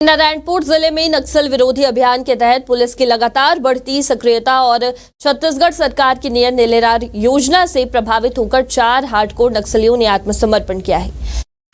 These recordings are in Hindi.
नारायणपुर जिले में नक्सल विरोधी अभियान के तहत पुलिस की लगातार बढ़ती सक्रियता और छत्तीसगढ़ सरकार की नियर नीलेरार योजना से प्रभावित होकर 4 हार्डकोर नक्सलियों ने आत्मसमर्पण किया है।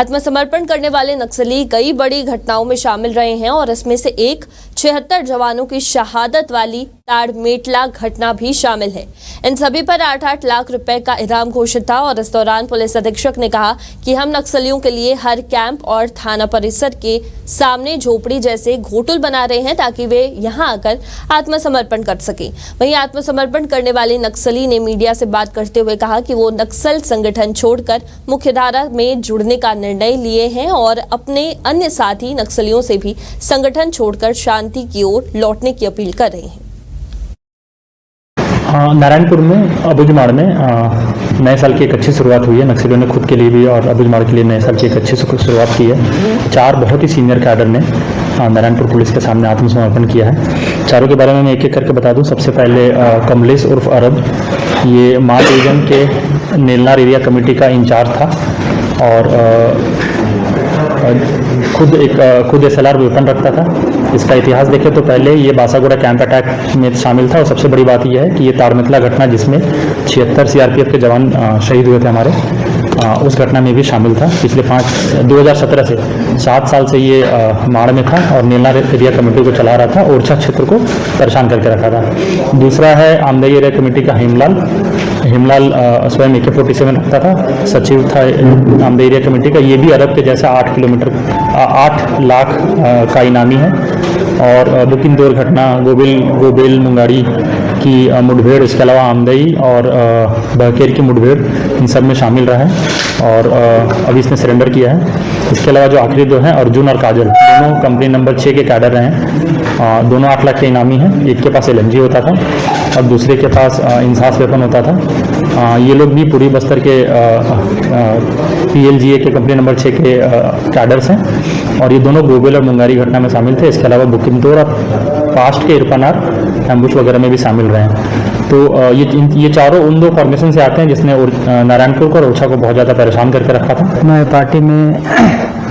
आत्मसमर्पण करने वाले नक्सली कई बड़ी घटनाओं में शामिल रहे हैं और इसमें से एक 76 जवानों की शहादत वाली ताड़मेटला घटना भी शामिल है। इन सभी पर 8-8 लाख रुपए का इनाम घोषित था और इस दौरान पुलिस अधीक्षक ने कहा कि हम नक्सलियों के लिए हर कैंप और थाना परिसर के सामने झोपड़ी जैसे घोटुल बना रहे हैं ताकि वे यहां आकर आत्मसमर्पण कर सकें। वहीं आत्मसमर्पण करने वाले नक्सली ने मीडिया से बात करते हुए कहा कि वो नक्सल संगठन छोड़कर मुख्यधारा में जुड़ने का निर्णय लिए हैं और अपने अन्य साथी नक्सलियों से भी संगठन छोड़कर शांति की ओर लौटने की अपील कर रहे हैं। नारायणपुर में अबुझमाड़ में नए साल की एक अच्छी शुरुआत हुई है। नक्सलियों ने खुद के लिए भी और अबुझमाड़ के लिए नए साल की एक अच्छी शुरुआत की है। 4 बहुत ही सीनियर कैडर ने नारायणपुर पुलिस के सामने आत्मसमर्पण किया है। चारों के बारे में मैं एक एक करके बता दूं। सबसे पहले कमलेश उर्फ अरब, ये माँ डिवीजन के नेलनार एरिया कमेटी का इंचार्ज था और खुद SLR वेपन रखता था। इसका इतिहास देखें तो पहले ये बासागुड़ा कैंप अटैक में शामिल था और सबसे बड़ी बात यह है कि ये ताड़मेटला घटना जिसमें 76 CRPF के जवान शहीद हुए थे हमारे, उस घटना में भी शामिल था। पिछले 2017 से 7 साल से ये माड़ में था और नेलनार एरिया कमेटी को चला रहा था, ओरछा क्षेत्र को परेशान करके रखा था। दूसरा है आमदई एरिया कमेटी का हिमलाल स्वयं AK-47 रखता था, सचिव था आमदई एरिया कमेटी का। ये भी अरब के जैसा 8 लाख का इनामी है। और बुकिन दौर घटना, गोबेल मुंगाड़ी की मुठभेड़, इसके अलावा आमदई और बहकेर की मुठभेड़, इन सब में शामिल रहा है और अभी इसने सरेंडर किया है। इसके अलावा जो आखिरी 2 हैं, अर्जुन और काजल, दोनों कंपनी नंबर 6 के कैडर रहे हैं। दोनों 8 लाख के इनामी हैं। एक के पास LMG होता था और दूसरे के पास इंसास वेपन होता था। ये लोग भी पूरी बस्तर के PLGA के कंपनी नंबर 6 के कैडर्स हैं और ये दोनों गोबेल और मुंगारी घटना में शामिल थे। इसके अलावा बुकिमतोर और पास्ट के इरपनार एम्बुश वगैरह में भी शामिल रहे हैं। तो ये चारों उन 2 फॉर्मेशन से आते हैं जिसने नारायणपुर को और ओरछा को बहुत ज़्यादा परेशान करके रखा था। मैं पार्टी में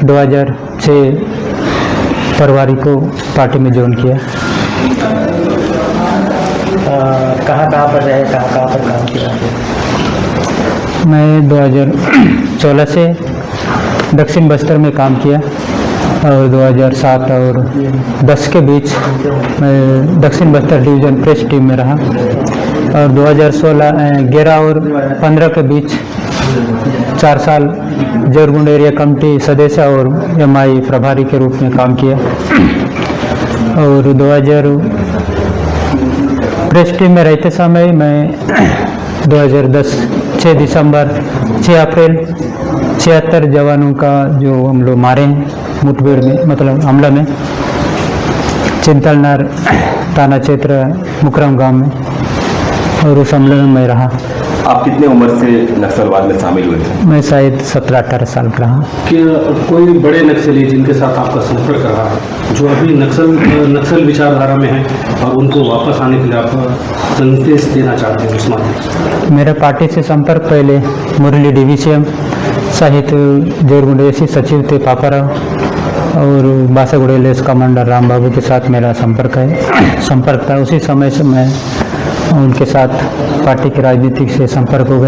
2006 फरवरी को पार्टी में ज्वाइन किया। कहाँ पर रहे, कहाँ पर काम किया? मैं 2014 से दक्षिण बस्तर में काम किया और 2007 और 10 के बीच मैं दक्षिण बस्तर डिवीज़न प्रेस टीम में रहा और 2011 और 15 के बीच 4 साल जोरगुंड एरिया कमेटी सदस्य और MI प्रभारी के रूप में काम किया और 2000 प्रेस टीम में रहते समय मैं 2010 6 दिसंबर 6 अप्रैल 76 जवानों का जो हम लोग मारे हैं मुठभेड़ में, मतलब हमला में, चिंतलनार थाना क्षेत्र मुकरम गांव में, और उस हमले में मैं रहा। आप कितने उम्र से नक्सलवाद में शामिल हुए थे? मैं शायद 17-18 साल का रहा। कि कोई बड़े नक्सली जिनके साथ आपका संपर्क रहा है, जो अभी नक्सल विचारधारा में है और उनको वापस आने के लिए आप संदेश देना चाहते हैं उस माध्यम से? मेरा पार्टी से संपर्क पहले मुरली DVCM सहित जोरगुंड AC सचिव थे पापाराव और बासागुड़ा LS कमांडर राम बाबू के साथ मेरा संपर्क था। उसी समय से मैं उनके साथ पार्टी के राजनीतिक से संपर्क हो गया।